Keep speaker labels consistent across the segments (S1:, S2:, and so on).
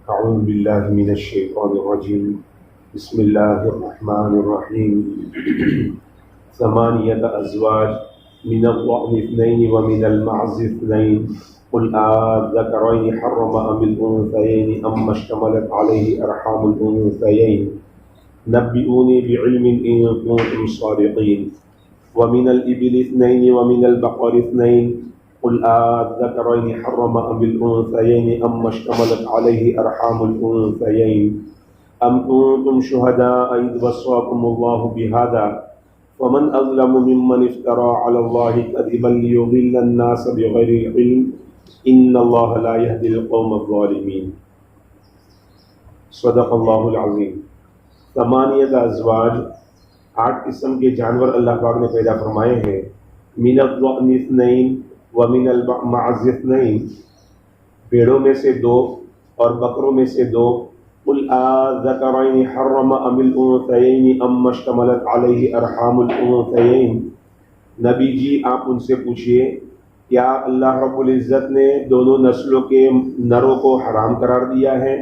S1: أعوذ بالله من الشيطان الرجيم بسم الله الرحمن الرحيم ثمانية أزواج من الضأن اثنين ومن المعز اثنين قل آذكرين حرم أم الأنثيين أما اشتملت عليه أرحام الأنثيين نبئوني بعلم إن كنتم صادقين ومن الإبل اثنين ومن البقر اثنين قل آذكرين حرم أم الأنثيين أما اشتملت عليه أرحام الأنثيين أم كنتم شهداء إذ وصاكم الله بهذا ومن أظلم ممن افترى على الله كذبا ليضل الناس بغير علم إن الله لا يهدي القوم الظالمين صدق اللہ العظیم۔ ثمانیۃ ازواج، 8 قسم کے جانور اللہ پاک نے پیدا فرمائے ہیں۔ من الضأن اثنین ومن المعز اثنین، بھیڑوں میں سے 2 اور بکروں میں سے 2۔ قل آذکرین حرم ام الانثیین اما اشتملت علیہ ارحام الانثیین، نبی جی آپ ان سے پوچھئے کیا اللہ رب العزت نے دونوں نسلوں کے نروں کو حرام قرار دیا ہے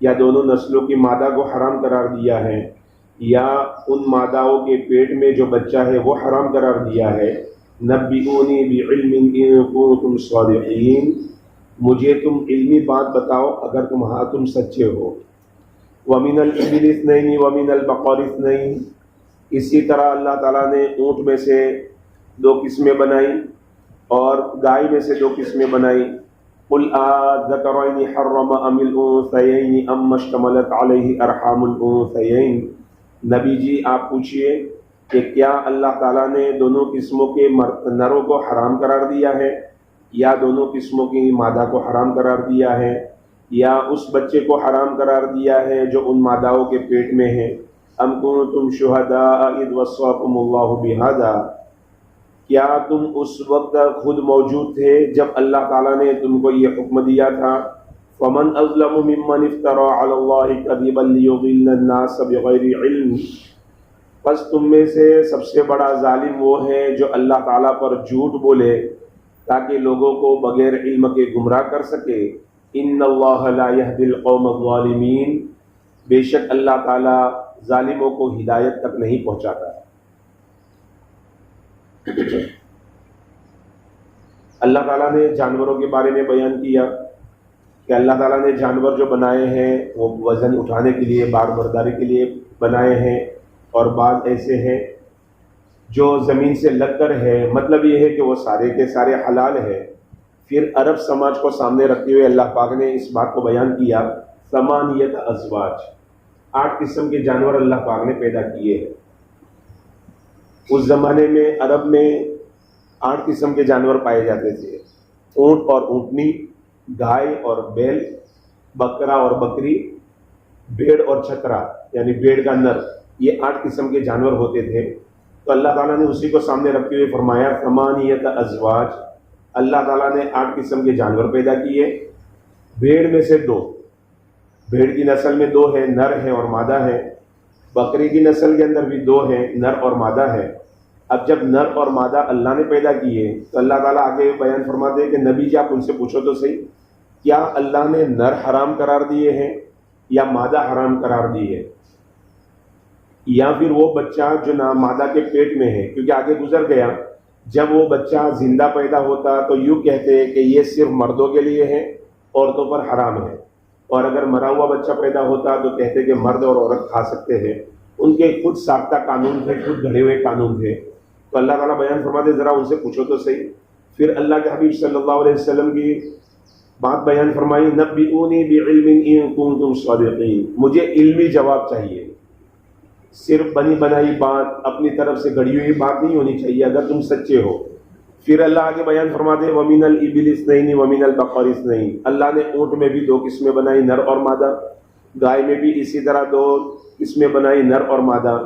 S1: یا دونوں نسلوں کی مادہ کو حرام قرار دیا ہے یا ان ماداؤں کے پیٹ میں جو بچہ ہے وہ حرام قرار دیا ہے؟ نبئونی بعلم ان کنتم صادقین، مجھے تم علمی بات بتاؤ اگر تم سچے ہو۔ ومن الابل اثنین ومن البقر اثنین، اسی طرح اللہ تعالیٰ نے اونٹ میں سے 2 قسمیں بنائی اور گائے میں سے 2 قسمیں بنائی۔ قل آذکرین حرم ام الانثیین اما اشتملت علیہ ارحام الانثیین، نبی جی آپ پوچھئے کہ کیا اللہ تعالیٰ نے دونوں قسموں کے نروں کو حرام قرار دیا ہے یا دونوں قسموں کی مادہ کو حرام قرار دیا ہے یا اس بچے کو حرام قرار دیا ہے جو ان ماداؤں کے پیٹ میں ہے؟ ام کنتم شہداء اذ وصاکم اللہ بہذا، کیا تم اس وقت خود موجود تھے جب اللہ تعالیٰ نے تم کو یہ حکم دیا تھا؟ فمن اظلم ممن افترى على الله كذبا ليضل الناس بغير علم، پس تم میں سے سب سے بڑا ظالم وہ ہے جو اللہ تعالیٰ پر جھوٹ بولے تاکہ لوگوں کو بغیر علم کے گمراہ کر سکے۔ ان اللہ لا يهدي القوم الظالمین، بے شک اللہ تعالیٰ ظالموں کو ہدایت تک نہیں پہنچاتا۔ اللہ تعالیٰ نے جانوروں کے بارے میں بیان کیا کہ اللہ تعالیٰ نے جانور جو بنائے ہیں وہ وزن اٹھانے کے لیے، بار برداری کے لیے بنائے ہیں، اور بعض ایسے ہیں جو زمین سے لگ کر ہے، مطلب یہ ہے کہ وہ سارے کے سارے حلال ہیں۔ پھر عرب سماج کو سامنے رکھتے ہوئے اللہ پاک نے اس بات کو بیان کیا، ثمانیۃ ازواج، 8 قسم کے جانور اللہ پاک نے پیدا کیے ہیں۔ اس زمانے میں عرب میں 8 قسم کے جانور پائے جاتے تھے، اونٹ اور اونٹنی، گائے اور بیل، بکرا اور بکری، بھیڑ اور چھکرا یعنی بھیڑ کا نر، یہ 8 قسم کے جانور ہوتے تھے۔ تو اللہ تعالیٰ نے اسی کو سامنے رکھتے ہوئے فرمایا ثمانیۃ ازواج، اللہ تعالیٰ نے 8 قسم کے جانور پیدا کیے۔ بھیڑ میں سے 2، بھیڑ کی نسل میں 2 ہے، نر ہے اور مادہ ہے۔ بکری کی نسل کے اندر بھی 2 ہیں، نر اور مادہ ہے۔ اب جب نر اور مادہ اللہ نے پیدا کیے تو اللہ تعالیٰ آگے بیان فرماتے ہیں کہ نبی جی آپ ان سے پوچھو تو صحیح، کیا اللہ نے نر حرام قرار دیے ہیں یا مادہ حرام قرار دی ہے، یا پھر وہ بچہ جو مادہ کے پیٹ میں ہے؟ کیونکہ آگے گزر گیا جب وہ بچہ زندہ پیدا ہوتا تو یوں کہتے ہیں کہ یہ صرف مردوں کے لیے ہے، عورتوں پر حرام ہے، اور اگر مرا ہوا بچہ پیدا ہوتا تو کہتے کہ مرد اور عورت کھا سکتے ہیں۔ ان کے خود ساختہ قانون تھے، خود گھڑے ہوئے قانون تھے۔ تو اللہ تعالیٰ بیان فرماتے ذرا ان سے پوچھو تو صحیح۔ پھر اللہ کے حبیب صلی اللہ علیہ وسلم کی بات بیان فرمائی، نبئونی بعلم ان کنتم صادقین، مجھے علمی جواب چاہیے، صرف بنی بنائی بات، اپنی طرف سے گھڑی ہوئی بات نہیں ہونی چاہیے اگر تم سچے ہو۔ پھر اللہ آگے بیان فرماتے ومن الابل اثنین ومن البقر اثنین، اللہ نے اونٹ میں بھی 2 قسمیں بنائی، نر اور مادہ، گائے میں بھی اسی طرح 2 قسمیں بنائی، نر اور مادہ۔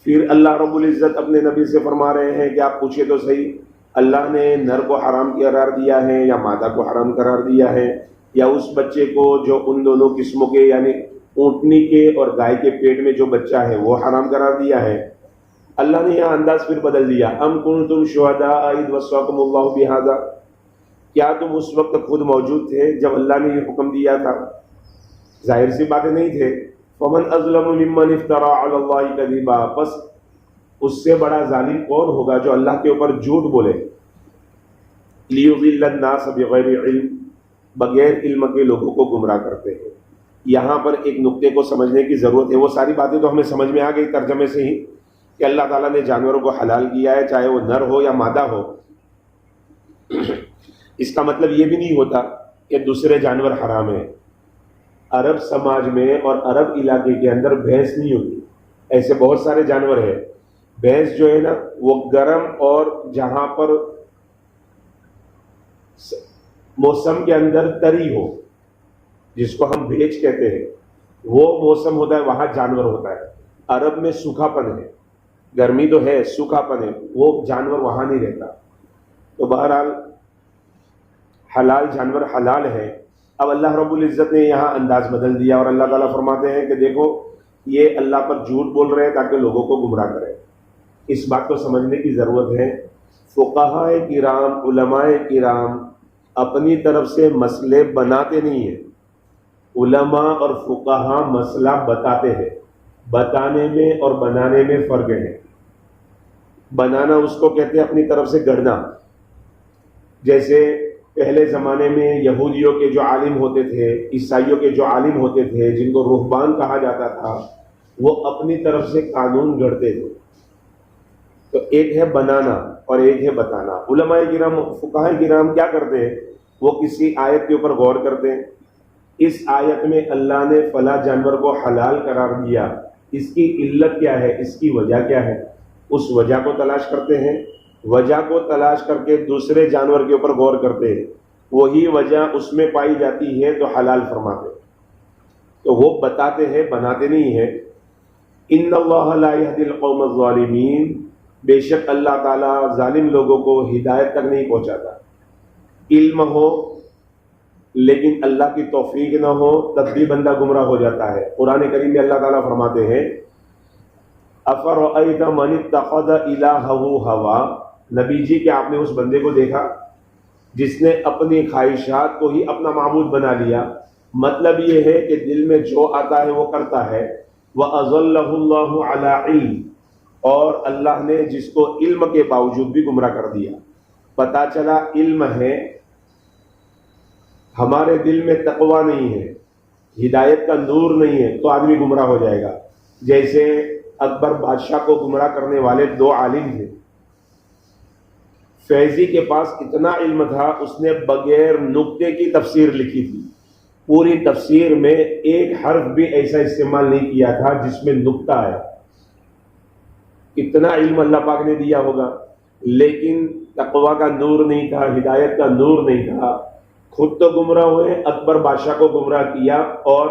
S1: پھر اللہ رب العزت اپنے نبی سے فرما رہے ہیں کہ آپ پوچھئے تو صحیح، اللہ نے نر کو حرام قرار دیا ہے یا مادہ کو حرام قرار دیا ہے، یا اس بچے کو جو ان دونوں قسموں کے یعنی اونٹنی کے اور گائے کے پیٹ میں جو بچہ ہے وہ حرام قرار دیا ہے؟ اللہ نے یہاں انداز پھر بدل دیا، ام کنتم شہداء اذ وصاکم اللہ بہذا، کیا تم اس وقت خود موجود تھے جب اللہ نے یہ حکم دیا تھا؟ ظاہر سی باتیں نہیں تھے. فمن اظلم ممن افترى علی اللہ کذبا، بس اس سے بڑا ظالم کون ہوگا جو اللہ کے اوپر جھوٹ بولے. لیضل الناس بغیر علم، بغیر علم کے لوگوں کو گمراہ کرتے ہیں. یہاں پر ایک نقطے کو سمجھنے کی ضرورت ہے. وہ ساری باتیں تو ہمیں سمجھ میں آ گئی ترجمے سے ہی کہ اللہ تعالیٰ نے جانوروں کو حلال کیا ہے، چاہے وہ نر ہو یا مادہ ہو. اس کا مطلب یہ بھی نہیں ہوتا کہ دوسرے جانور حرام ہیں. عرب سماج میں اور عرب علاقے کے اندر بھینس نہیں ہوتی. ایسے بہت سارے جانور ہیں. بھینس جو ہے نا وہ گرم اور جہاں پر موسم کے اندر تری ہو، جس کو ہم بھیج کہتے ہیں، وہ موسم ہوتا ہے، وہاں جانور ہوتا ہے. عرب میں سوکھا پن ہے، گرمی تو ہے، سوکھا پن ہے، وہ جانور وہاں نہیں رہتا. تو بہرحال حلال جانور حلال ہے. اب اللہ رب العزت نے یہاں انداز بدل دیا اور اللہ تعالیٰ فرماتے ہیں کہ دیکھو یہ اللہ پر جھوٹ بول رہے ہیں تاکہ لوگوں کو گمراہ کریں. اس بات کو سمجھنے کی ضرورت ہے. فقہاء کرام، علماء کرام اپنی طرف سے مسئلے بناتے نہیں ہیں. علماء اور فقہاء مسئلہ بتاتے ہیں. بتانے میں اور بنانے میں فرق ہے. بنانا اس کو کہتے ہیں اپنی طرف سے گڑھنا. جیسے پہلے زمانے میں یہودیوں کے جو عالم ہوتے تھے، عیسائیوں کے جو عالم ہوتے تھے، جن کو رہبان کہا جاتا تھا، وہ اپنی طرف سے قانون گھڑتے تھے. تو ایک ہے بنانا اور ایک ہے بتانا. علماء کرام، فقہاء کرام کیا کرتے ہیں؟ وہ کسی آیت کے اوپر غور کرتے ہیں. اس آیت میں اللہ نے فلاں جانور کو حلال قرار دیا، اس کی علت کیا ہے، اس کی وجہ کیا ہے؟ اس وجہ کو تلاش کرتے ہیں. وجہ کو تلاش کر کے دوسرے جانور کے اوپر غور کرتے ہیں، وہی وجہ اس میں پائی جاتی ہے تو حلال فرماتے. تو وہ بتاتے ہیں، بناتے نہیں ہیں. ان اللہ لا یہدی القوم الظالمین، بے شک اللہ تعالیٰ ظالم لوگوں کو ہدایت تک نہیں پہنچاتا. علم ہو لیکن اللہ کی توفیق نہ ہو تب بھی بندہ گمراہ ہو جاتا ہے. قرآن کریم میں اللہ تعالیٰ فرماتے ہیں افرأیت من اتخذ الہہ ہوا، نبی جی کہ آپ نے اس بندے کو دیکھا جس نے اپنی خواہشات کو ہی اپنا معبود بنا لیا. مطلب یہ ہے کہ دل میں جو آتا ہے وہ کرتا ہے. وَأَضَلَّهُ اللَّهُ عَلَىٰ عِلْمٍ، اور اللہ نے جس کو علم کے باوجود بھی گمراہ کر دیا. پتا چلا علم ہے، ہمارے دل میں تقویٰ نہیں ہے، ہدایت کا نور نہیں ہے، تو آدمی گمراہ ہو جائے گا. جیسے اکبر بادشاہ کو گمراہ کرنے والے دو عالم تھے. فیضی کے پاس اتنا علم تھا، اس نے بغیر نقطے کی تفسیر لکھی تھی. پوری تفسیر میں ایک حرف بھی ایسا استعمال نہیں کیا تھا جس میں نقطہ ہے. اتنا علم اللہ پاک نے دیا ہوگا، لیکن تقویٰ کا نور نہیں تھا، ہدایت کا نور نہیں تھا. خود تو گمراہ ہوئے، اکبر بادشاہ کو گمراہ کیا اور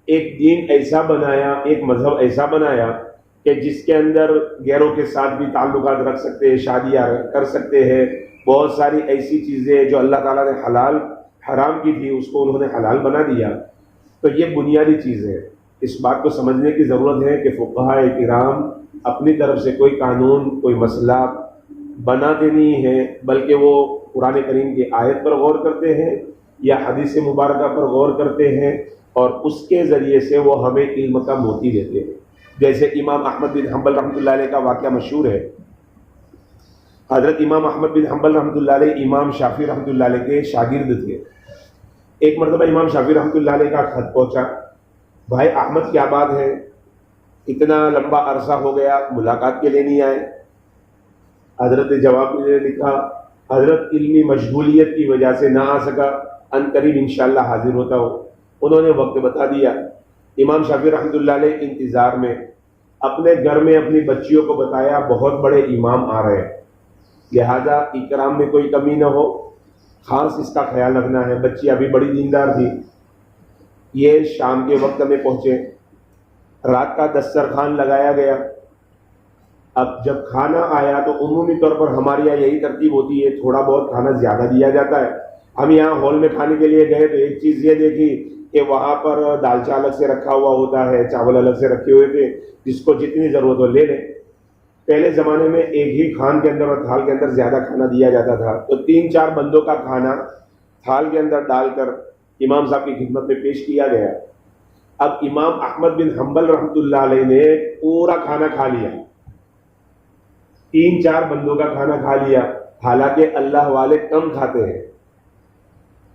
S1: ایک دین ایسا بنایا، ایک مذہب ایسا بنایا کہ جس کے اندر غیروں کے ساتھ بھی تعلقات رکھ سکتے ہیں، شادیاں کر سکتے ہیں. بہت ساری ایسی چیزیں جو اللہ تعالیٰ نے حرام کی تھی اس کو انہوں نے حلال بنا دیا. تو یہ بنیادی چیز ہے. اس بات کو سمجھنے کی ضرورت ہے کہ فقہاء کرام اپنی طرف سے کوئی قانون، کوئی مسئلہ بناتے نہیں ہیں، بلکہ وہ قرآن کریم کی آیت پر غور کرتے ہیں یا حدیث مبارکہ پر غور کرتے ہیں اور اس کے ذریعے سے وہ ہمیں علم کا موتی دیتے ہیں. جیسے امام احمد بن حنبل رحمۃ اللہ علیہ کا واقعہ مشہور ہے. حضرت امام احمد بن حنبل رحمۃ اللہ علیہ امام شافعی رحمۃ اللہ علیہ کے شاگرد تھے. ایک مرتبہ امام شافعی رحمۃ اللہ علیہ کا خط پہنچا، بھائی احمد کیا بات ہے، اتنا لمبا عرصہ ہو گیا ملاقات کے لیے نہیں آئے. حضرت نے جواب میں لکھا، حضرت علمی مشغولیت کی وجہ سے نہ آ سکا، ان قریب انشاءاللہ حاضر ہوتا ہوں. انہوں نے وقت بتا دیا. امام شافعی رحمۃ اللہ علیہ انتظار میں اپنے گھر میں اپنی بچیوں کو بتایا بہت بڑے امام آ رہے ہیں، لہذا اکرام میں کوئی کمی نہ ہو، خاص اس کا خیال رکھنا ہے. بچی ابھی بڑی دیندار تھی. یہ شام کے وقت میں پہنچے، رات کا دسترخوان لگایا گیا. اب جب کھانا آیا تو عمومی طور پر ہمارے یہاں یہی ترتیب ہوتی ہے، تھوڑا بہت کھانا زیادہ دیا جاتا ہے. ہم یہاں ہال میں کھانے کے لیے گئے تو ایک چیز یہ دیکھی کہ وہاں پر دالچا الگ سے رکھا ہوا ہوتا ہے، چاول الگ سے رکھے ہوئے تھے، جس کو جتنی ضرورت ہو لے لیں. پہلے زمانے میں ایک ہی کھان کے اندر اور تھال کے اندر زیادہ کھانا دیا جاتا تھا، تو 3-4 بندوں کا کھانا تھال کے اندر ڈال کر امام صاحب کی خدمت میں پیش کیا گیا. اب امام احمد بن حنبل رحمۃ اللہ علیہ نے پورا کھانا کھا لیا، 3-4 بندوں کا کھانا کھا لیا، حالانکہ اللہ والے کم کھاتے ہیں،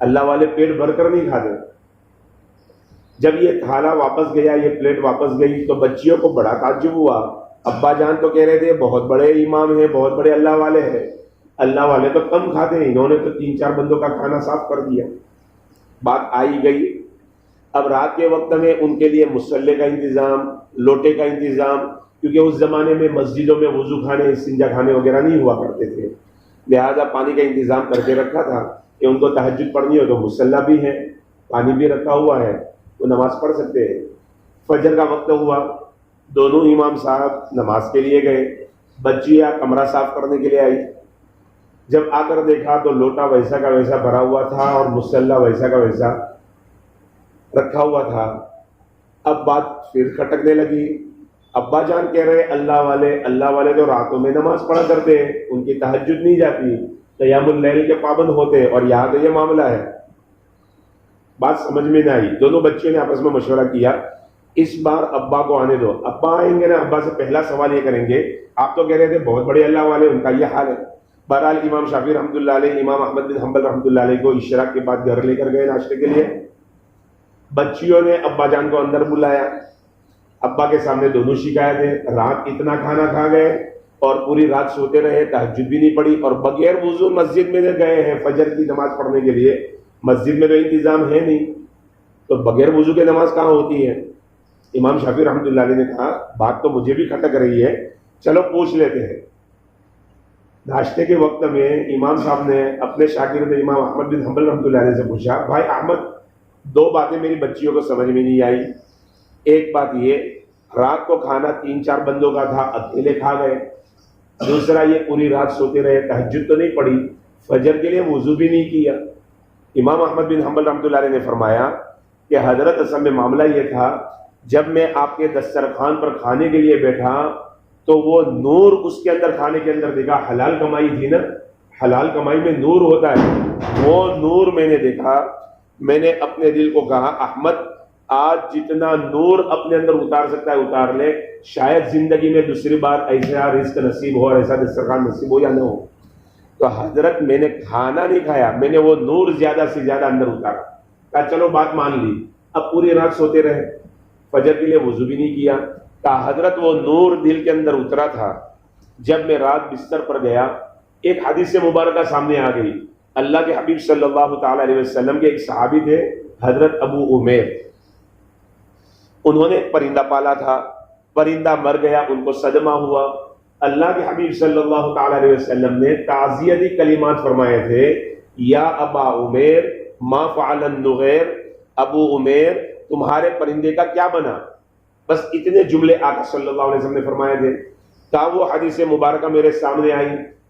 S1: اللہ والے پیٹ بھر کر نہیں کھاتے۔ جب یہ تھالا واپس گیا، یہ پلیٹ واپس گئی، تو بچیوں کو بڑا تعجب ہوا۔ ابا جان تو کہہ رہے تھے بہت بڑے امام ہیں، بہت بڑے اللہ والے ہیں، اللہ والے تو کم کھاتے ہیں، انہوں نے تو 3-4 بندوں کا کھانا صاف کر دیا۔ بات آئی گئی، اب رات کے وقت میں ان کے لیے مصلے کا انتظام، لوٹے کا انتظام، کیونکہ اس زمانے میں مسجدوں میں وضو خانے، استنجا خانے وغیرہ نہیں ہوا کرتے تھے، لہذا پانی کا انتظام کر کے رکھا تھا کہ ان کو تہجد پڑھنی ہو تو مصلی بھی ہے، پانی بھی رکھا ہوا ہے، وہ نماز پڑھ سکتے ہیں۔ فجر کا وقت ہوا، دونوں امام صاحب نماز کے لیے گئے، بچیاں کمرہ صاف کرنے کے لیے آئی، جب آ کر دیکھا تو لوٹا ویسا کا ویسا بھرا ہوا تھا اور مصلی ویسا کا ویسا رکھا ہوا تھا۔ اب بات پھر کھٹکنے لگی، ابا جان کہہ رہے اللہ والے تو راتوں میں نماز پڑھا کرتے ہیں، ان کی تہجد نہیں جاتی، قیام اللیل کے پابند ہوتے، اور یہاں تو یہ معاملہ ہے۔ بات سمجھ میں نہ آئی، دونوں بچوں نے آپس میں مشورہ کیا اس بار ابا کو آنے دو، ابا آئیں گے نا، ابا سے پہلا سوال یہ کریں گے آپ تو کہہ رہے تھے بہت بڑے اللہ والے، ان کا یہ حال ہے۔ بہرحال امام شافعی رحمۃ اللہ علیہ امام احمد بن حنبل رحمۃ اللہ علیہ کو اشراق کے بعد گھر لے کر گئے ناشتے کے لیے۔ بچیوں نے ابا جان کو اندر بلایا، ابا کے سامنے دونوں شکایتیں، رات اتنا کھانا کھا گئے اور پوری رات سوتے رہے، تہجد بھی نہیں پڑی، اور بغیر وضو مسجد میں گئے ہیں فجر کی نماز پڑھنے کے لیے، مسجد میں تو انتظام ہے نہیں، تو بغیر وضو کے نماز کہاں ہوتی ہے؟ امام شافعی رحمۃ اللہ علیہ نے کہا بات تو مجھے بھی کھٹک رہی ہے، چلو پوچھ لیتے ہیں۔ ناشتے کے وقت میں امام صاحب نے اپنے شاگرد امام احمد بن حنبل رحمۃ اللہ علیہ سے پوچھا، بھائی احمد، 2 باتیں میری بچیوں کو سمجھ میں نہیں آئی۔ ایک بات یہ، رات کو کھانا 3-4 بندوں کا تھا، اکیلے کھا گئے، دوسرا یہ پوری رات سوتے رہے، تہجد تو نہیں پڑھی، فجر کے لیے وضو بھی نہیں کیا۔ امام احمد بن حنبل رحمۃ اللہ علیہ نے فرمایا کہ حضرت اصل میں معاملہ یہ تھا، جب میں آپ کے دسترخوان پر کھانے کے لیے بیٹھا تو وہ نور اس کے اندر، کھانے کے اندر دیکھا، حلال کمائی تھی نا، حلال کمائی میں نور ہوتا ہے، وہ نور میں نے دیکھا، میں نے اپنے دل کو کہا احمد آج جتنا نور اپنے اندر اتار سکتا ہے اتار لے، شاید زندگی میں دوسری بار ایسا رزق نصیب ہو اور ایسا دسترخوان نصیب ہو یا نہ ہو۔ تو حضرت میں نے کھانا نہیں کھایا، میں نے وہ نور زیادہ سے زیادہ اندر اتارا، کہا چلو بات مان لی۔ اب پوری رات سوتے رہے، فجر کے لیے وضو بھی نہیں کیا، کہا حضرت وہ نور دل کے اندر اترا تھا جب میں رات بستر پر گیا، ایک حدیث مبارکہ سامنے آ گئی، اللہ کے حبیب صلی اللہ تعالی علیہ وسلم کے ایک صحابی تھے حضرت ابو عمیر، انہوں نے ایک پرندہ پالا تھا، پرندہ مر گیا، ان کو صدمہ ہوا، اللہ کے حبیب صلی اللہ تعالی علیہ وسلم نے تعزیتی کلمات فرمائے تھے، یا ابا عمیر ما فعل النغیر، ابو عمیر تمہارے پرندے کا کیا بنا؟ بس اتنے جملے آقا صلی اللہ علیہ وسلم نے فرمائے تھے۔ تا وہ حدیث مبارکہ میرے سامنے آئی،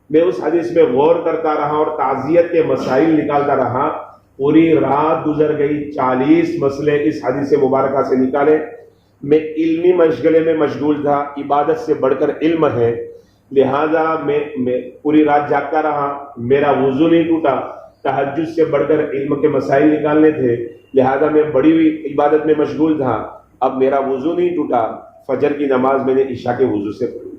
S1: میں اس حدیث میں غور کرتا رہا اور تعزیت کے مسائل نکالتا رہا، پوری رات گزر گئی، 40 مسئلے اس حدیث مبارکہ سے نکالے۔ میں علمی مشغلے میں مشغول تھا، عبادت سے بڑھ کر علم ہے، لہذا میں پوری رات جاگتا رہا، میرا وضو نہیں ٹوٹا، تہجد سے بڑھ کر علم کے مسائل نکالنے تھے، لہذا میں بڑی ہوئی عبادت میں مشغول تھا، اب میرا وضو نہیں ٹوٹا، فجر کی نماز میں نے عشاء کے وضو سے پڑھی۔